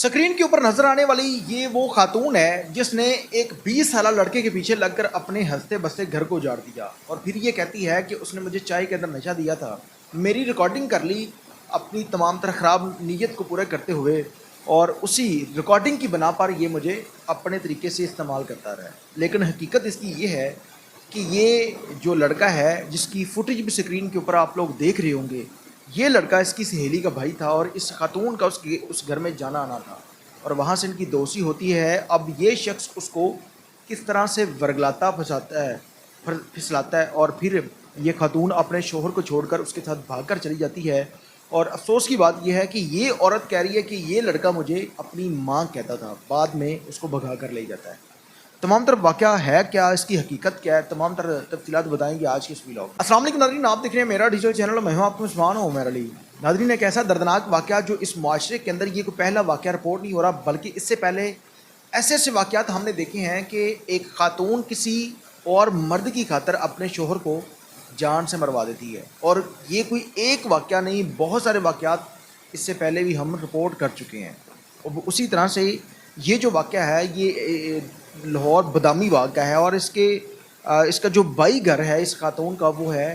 Screen के ऊपर नजर आने वाली ये वो खातून है जिसने एक 20 साल लड़के के पीछे लगकर अपने हंसते बसते घर को उजाड़ दिया और फिर ये कहती है कि उसने मुझे चाय के अंदर नशा दिया था। मेरी रिकॉर्डिंग कर ली अपनी तमाम तरह ख़राब नीयत को पूरा करते हुए, और उसी रिकॉर्डिंग की बना पर ये मुझे अपने तरीके से इस्तेमाल करता रहा। लेकिन हकीकत इसकी ये है कि ये जो लड़का है जिसकी फुटेज भी स्क्रीन के ऊपर आप लोग देख रहे होंगे, ये लड़का इसकी सहेली का भाई था और इस खातून का उस घर में जाना आना था और वहाँ से इनकी दोस्ती होती है। अब ये शख्स उसको किस तरह से वर्गलाता फंसाता है, फिसलाता है, और फिर ये खातून अपने शोहर को छोड़कर उसके साथ भागकर चली जाती है। और अफसोस की बात यह है कि ये औरत कह रही है कि ये लड़का मुझे अपनी माँ कहता था, बाद में उसको भगा कर ले जाता है। तमाम तरफ वाक़या है क्या, इसकी हकीकत क्या है, तमाम तरह तफसीलात बताएंगे आज के इस व्लॉग। अस्सलाम वालेकुम नाज़रीन, आप देख रहे हैं मेरा डिजिटल चैनल और मैं हूं आपको मुसलमान हूं मेरा अली। नाज़रीन, एक ऐसा दर्दनाक वाक़या जो इस माशरे के अंदर ये कोई पहला वाक़या रिपोर्ट नहीं हो रहा, बल्कि इससे पहले ऐसे ऐसे वाक़यात हमने देखे हैं कि एक खातून किसी और मर्द की खातर अपने शोहर को जान से मरवा देती है। और ये कोई एक वाक़या नहीं, बहुत सारे वाक़यात इससे पहले भी हम रिपोर्ट कर चुके हैं। और उसी तरह से ये जो वाक़या है ये लाहौर बदामी बाग का है और इसका जो बाई घर है इस खातून का वो है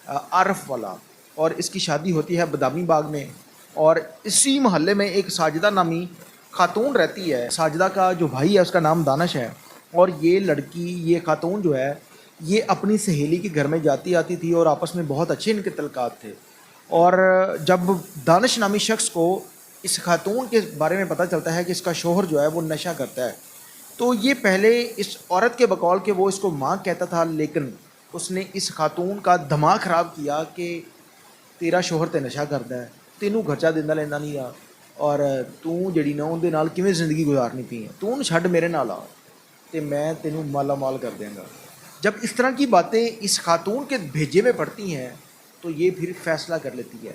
आरफ वाला, और इसकी शादी होती है बदामी बाग में। और इसी मोहल्ले में एक साजिदा नामी खातून रहती है। साजिदा का जो भाई है उसका नाम दानिश है, और ये खातून जो है ये अपनी सहेली के घर में जाती आती थी और आपस में बहुत अच्छे इनके तल्लुकात थे। और जब दानिश नामी शख्स को इस खातून के बारे में पता चलता है कि इसका शोहर जो है वो नशा करता है, तो ये पहले इस औरत के बकौल के वो इसको माँ कहता था, लेकिन उसने इस खातून का दिमाग ख़राब किया कि तेरा शोहर ते नशा करता है, तेनू खर्चा देंदा लेंदा नहीं आ, और तू जड़ी ना उनके नाल किवें ज़िंदगी गुजारनी पई है, तू छड्ड मेरे नाल आ ते मैं तेनू माला माल कर देंगा। जब इस तरह की बातें इस खातून के भेजे में पड़ती हैं तो ये फिर फैसला कर लेती है।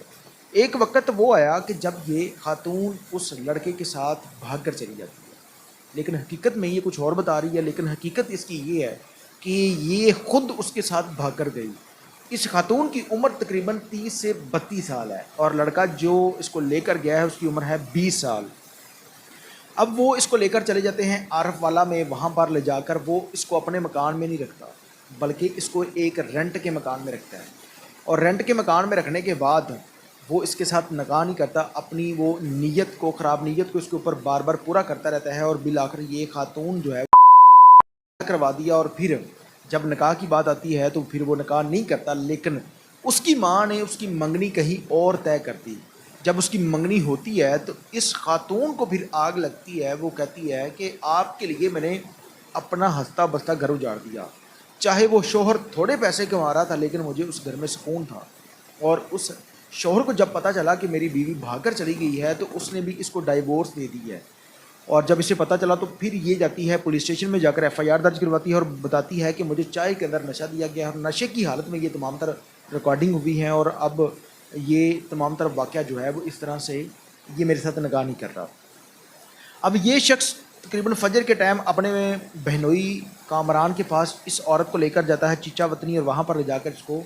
एक वक्त वो आया कि जब ये खातून उस लड़के के साथ भाग कर चली जाती है, लेकिन हकीकत में ये कुछ और बता रही है। लेकिन हकीकत इसकी ये है कि ये ख़ुद उसके साथ भाग कर गई। इस खातून की उम्र तकरीबन 30 से 32 साल है और लड़का जो इसको लेकर गया है उसकी उम्र है 20 साल। अब वो इसको लेकर चले जाते हैं आरफ वाला में, वहाँ पर ले जाकर वो इसको अपने मकान में नहीं रखता, बल्कि इसको एक रेंट के मकान में रखता है। और रेंट के मकान में रखने के बाद वो इसके साथ नकाह नहीं करता, अपनी वो नीयत को, ख़राब नीयत को इसके ऊपर बार बार पूरा करता रहता है। और बिल आखिर ये खातून जो है करवा दिया, और फिर जब नकाह की बात आती है तो फिर वो नकाह नहीं करता। लेकिन उसकी माँ ने उसकी मंगनी कहीं और तय कर दी। जब उसकी मंगनी होती है तो इस खातून को फिर आग लगती है। वो कहती है कि आपके लिए मैंने अपना हंसता बसता घर उजाड़ दिया, चाहे वो शोहर थोड़े पैसे कमा रहा था लेकिन मुझे उस घर में सुकून था। और उस शोहर को जब पता चला कि मेरी बीवी भागकर चली गई है तो उसने भी इसको डाइवोर्स दे दी है। और जब इसे पता चला तो फिर ये जाती है पुलिस स्टेशन में, जाकर एफआईआर दर्ज करवाती है और बताती है कि मुझे चाय के अंदर नशा दिया गया और नशे की हालत में ये तमाम तरह रिकॉर्डिंग हुई है। और अब ये तमाम तरह वाक़या जो है वो इस तरह से ये मेरे साथ नकाह नहीं कर रहा। अब ये शख्स तकरीबन फजर के टाइम अपने बहनोई कामरान के पास इस औरत को लेकर जाता है, चीचा वतनी, और वहाँ पर ले जाकर इसको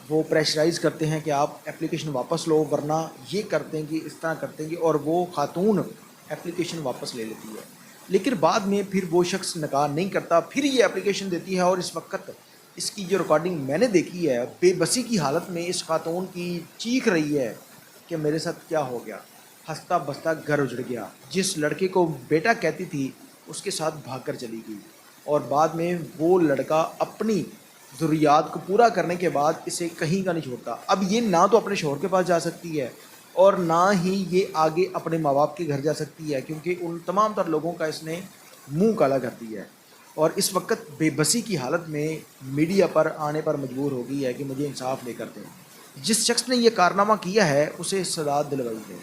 वो प्रेशराइज़ करते हैं कि आप एप्लीकेशन वापस लो वरना ये कर देंगे, इस तरह कर देंगे। और वो खातून एप्लीकेशन वापस ले लेती है, लेकिन बाद में फिर वो शख्स नकाह नहीं करता, फिर ये एप्लीकेशन देती है। और इस वक्त इसकी जो रिकॉर्डिंग मैंने देखी है, बेबसी की हालत में इस खातून की चीख रही है कि मेरे साथ क्या हो गया, हंसता बसता घर उजड़ गया, जिस लड़के को बेटा कहती थी उसके साथ भागकर चली गई। और बाद में वो लड़का अपनी ज़रूरियात को पूरा करने के बाद इसे कहीं का नहीं छोड़ता। अब ये ना तो अपने शोहर के पास जा सकती है और ना ही ये आगे अपने माँ बाप के घर जा सकती है, क्योंकि उन तमाम तर लोगों का इसने मुंह काला कर दिया है। और इस वक्त बेबसी की हालत में मीडिया पर आने पर मजबूर हो गई है कि मुझे इंसाफ लेकर दें। जिस शख्स ने यह कारनामा किया है उसे सजा दिलवाई है।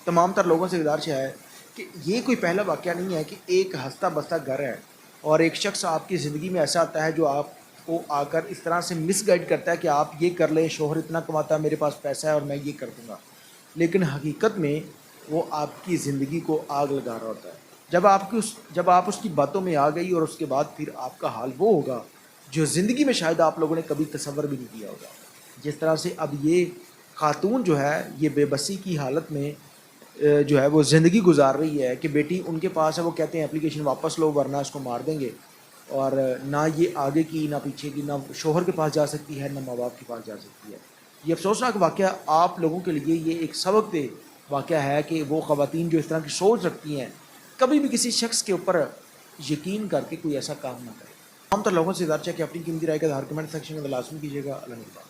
तमाम तर लोगों से गुजारिश है कि ये कोई पहला वाक़या नहीं है कि एक हंसता बसता घर है और एक शख्स आपकी ज़िंदगी में ऐसा आता है जो आपको आकर इस तरह से मिसगाइड करता है कि आप ये कर लें, शोहर इतना कमाता है, मेरे पास पैसा है और मैं ये कर दूँगा। लेकिन हकीकत में वो आपकी ज़िंदगी को आग लगा रहा होता है। जब आप उसकी बातों में आ गई और उसके बाद फिर आपका हाल वो होगा जो ज़िंदगी में शायद आप लोगों ने कभी तसव्वुर भी नहीं किया होगा। जिस तरह से अब ये खातून जो है ये बेबसी की हालत में جو ہے وہ زندگی گزار رہی ہے کہ بیٹی ان کے پاس ہے، وہ کہتے ہیں اپلیکیشن واپس لو ورنہ اس کو مار دیں گے، اور نہ یہ آگے کی نہ پیچھے کی، نہ شوہر کے پاس جا سکتی ہے نہ ماں باپ کے پاس جا سکتی ہے۔ یہ افسوسناک واقعہ آپ لوگوں کے لیے یہ ایک سبق دہ واقعہ ہے کہ وہ خواتین جو اس طرح کی سوچ رکھتی ہیں کبھی بھی کسی شخص کے اوپر یقین کر کے کوئی ایسا کام نہ کرے۔ عام طور لوگوں سے ظاہر ہے کہ اپنی قیمتی رائے کا اظہار کمنٹ سیکشن میں لازمی کیجیے گا۔ اللہ نگہبان۔